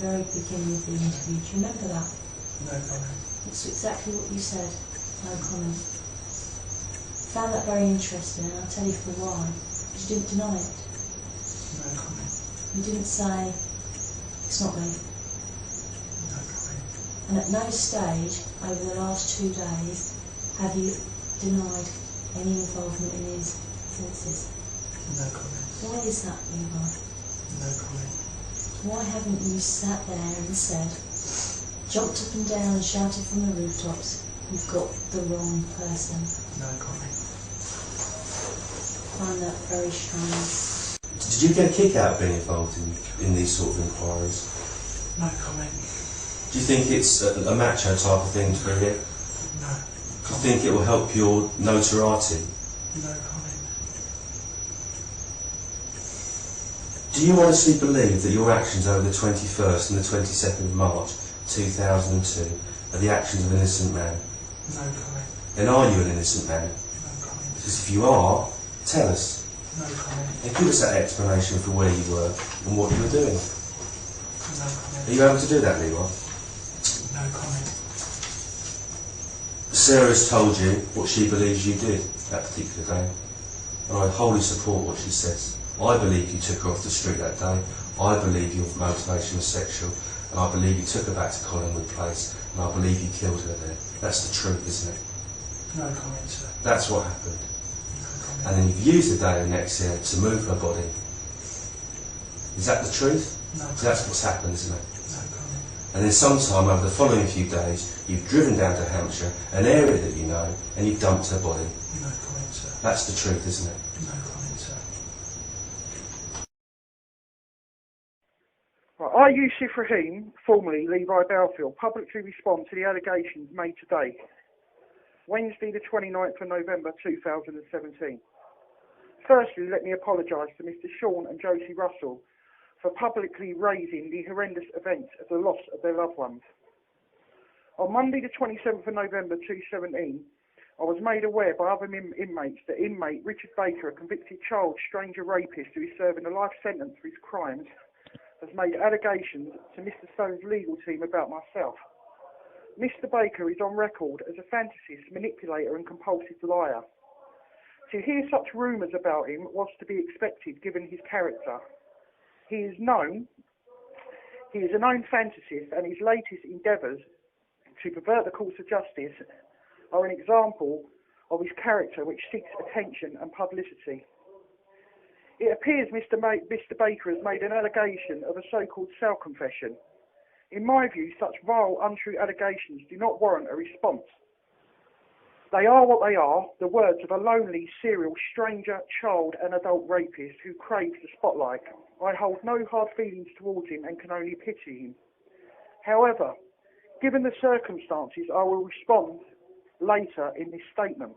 very beginning of the interview. Do you remember that? No comment. It's exactly what you said. No comment. Found that very interesting, and I'll tell you for why. Because you didn't deny it. No comment. You didn't say, it's not me. No comment. And at no stage over the last 2 days have you denied any involvement in these offences. No comment. Why is that, Levi? No comment. Why haven't you sat there and said, jumped up and down and shouted from the rooftops, you've got the wrong person? No comment. I find that very strange. Did you get a kick out of being involved in these sort of inquiries? No comment. Do you think it's a macho type of thing to bring in? No. Do you think it will help your notoriety? No comment. Do you honestly believe that your actions over the 21st and the 22nd of March 2002 are the actions of an innocent man? No comment. And are you an innocent man? No comment. Because if you are, tell us. No comment. And give us that explanation for where you were and what you were doing. No comment. Are you able to do that, Levi? No comment. Sarah's told you what she believes you did that particular day, and I wholly support what she says. I believe you took her off the street that day. I believe your motivation was sexual, and I believe you took her back to Collingwood Place, and I believe you killed her there. That's the truth, isn't it? No comment, sir. That's what happened. No comment. And then you've used the day of next year to move her body. Is that the truth? No comment. So that's what's happened, isn't it? No comment. And then sometime over the following few days, you've driven down to Hampshire, an area that you know, and you've dumped her body. No comment, sir. That's the truth, isn't it? No comment, sir. I, Yusuf Rahim, formerly Levi Bellfield, publicly respond to the allegations made today, Wednesday the 29th of November 2017. Firstly, let me apologise to Mr Sean and Josie Russell for publicly raising the horrendous event of the loss of their loved ones. On Monday the 27th of November 2017, I was made aware by other inmates that inmate Richard Baker, a convicted child stranger rapist who is serving a life sentence for his crimes, has made allegations to Mr Stone's legal team about myself. Mr Baker is on record as a fantasist, manipulator and compulsive liar. To hear such rumours about him was to be expected given his character. He is a known fantasist, and his latest endeavours to pervert the course of justice are an example of his character which seeks attention and publicity. It appears Mr Baker has made an allegation of a so-called cell confession. In my view, such vile, untrue allegations do not warrant a response. They are what they are, the words of a lonely, serial, stranger, child and adult rapist who craves the spotlight. I hold no hard feelings towards him and can only pity him. However, given the circumstances, I will respond later in this statement.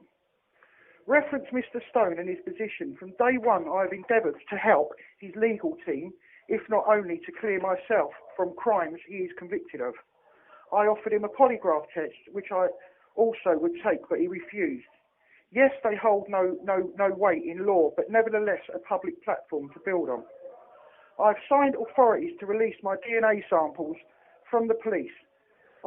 Reference Mr Stone and his position. From day one, I have endeavoured to help his legal team, if not only to clear myself from crimes he is convicted of. I offered him a polygraph test, which I also would take, but he refused. Yes, they hold no weight in law, but nevertheless a public platform to build on. I have signed authorities to release my DNA samples from the police.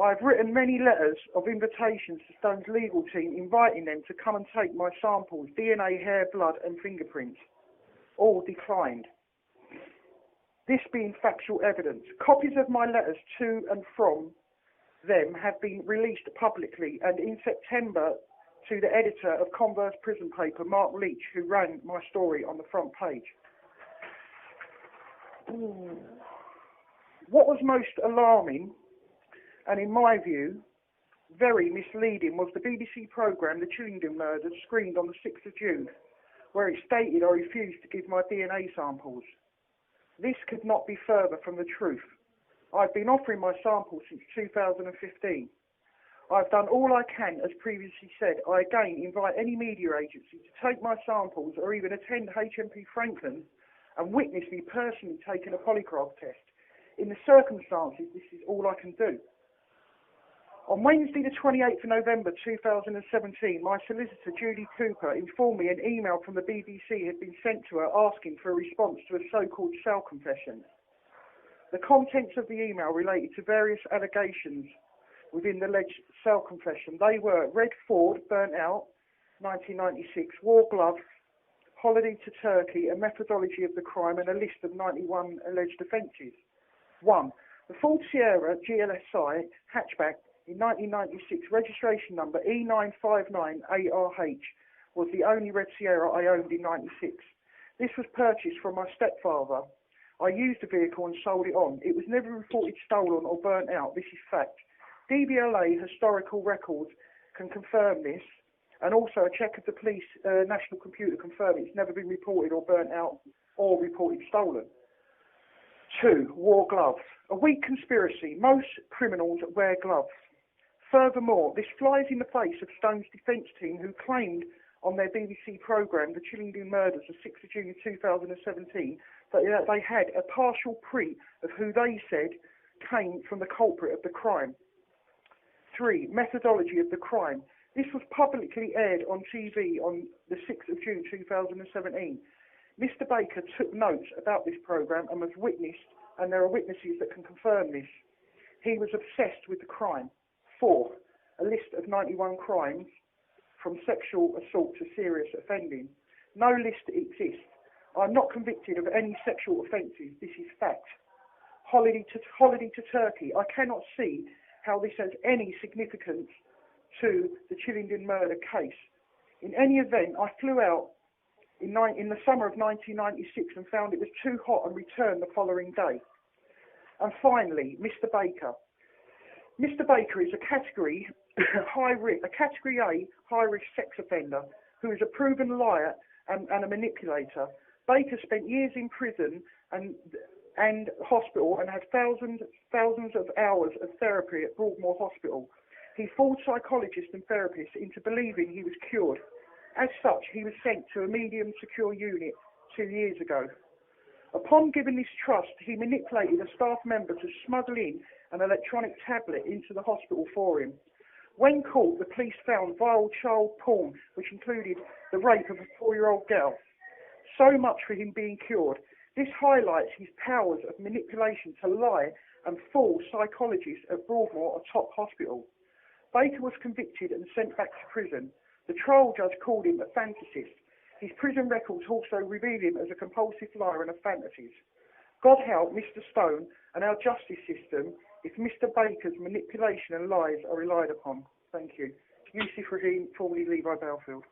I have written many letters of invitations to Stone's legal team inviting them to come and take my samples, DNA, hair, blood and fingerprints. All declined. This being factual evidence. Copies of my letters to and from them have been released publicly, and in September to the editor of Converse prison paper, Mark Leach, who ran my story on the front page. What was most alarming, and in my view, very misleading, was the BBC programme The Chillingdon Murders, screened on the 6th of June, where it stated I refused to give my DNA samples. This could not be further from the truth. I've been offering my samples since 2015. I've done all I can, as previously said. I again invite any media agency to take my samples or even attend HMP Franklin and witness me personally taking a polygraph test. In the circumstances, this is all I can do. On Wednesday the 28th of November 2017, my solicitor Judy Cooper informed me an email from the BBC had been sent to her asking for a response to a so-called cell confession. The contents of the email related to various allegations within the alleged cell confession. They were Red Ford, burnt out, 1996, war gloves, holiday to Turkey, a methodology of the crime, and a list of 91 alleged offences. 1. The Ford Sierra GLSI hatchback in 1996, registration number E959ARH, was the only red Sierra I owned in 96. This was purchased from my stepfather. I used the vehicle and sold it on. It was never reported stolen or burnt out. This is fact. DBLA historical records can confirm this, and also a check of the police national computer confirmed it's never been reported or burnt out or reported stolen. 2. War gloves. A weak conspiracy. Most criminals wear gloves. Furthermore, this flies in the face of Stone's defence team, who claimed on their BBC programme, The Chillingdon Murders of 6th of June 2017, that they had a partial print of who they said came from the culprit of the crime. 3. Methodology of the crime. This was publicly aired on TV on the 6th of June 2017. Mr. Baker took notes about this programme and was witnessed, and there are witnesses that can confirm this. He was obsessed with the crime. 4. A list of 91 crimes, from sexual assault to serious offending. No list exists. I'm not convicted of any sexual offences. This is fact. Holiday to Turkey. I cannot see how this has any significance to the Chillingdon murder case. In any event, I flew out in the summer of 1996 and found it was too hot and returned the following day. And finally, Mr. Baker. Mr. Baker is a category A high-risk sex offender who is a proven liar and a manipulator. Baker spent years in prison and hospital and had thousands of hours of therapy at Broadmoor Hospital. He fooled psychologists and therapists into believing he was cured. As such, he was sent to a medium secure unit 2 years ago. Upon giving this trust, he manipulated a staff member to smuggle in an electronic tablet into the hospital for him. When caught, the police found vile child porn, which included the rape of a 4-year-old girl. So much for him being cured. This highlights his powers of manipulation to lie and fool psychologists at Broadmoor, a top hospital. Baker was convicted and sent back to prison. The trial judge called him a fantasist. His prison records also reveal him as a compulsive liar and a fantasist. God help Mr. Stone and our justice system if Mr. Baker's manipulation and lies are relied upon. Thank you. Yusuf Rahim, formerly Levi Bellfield.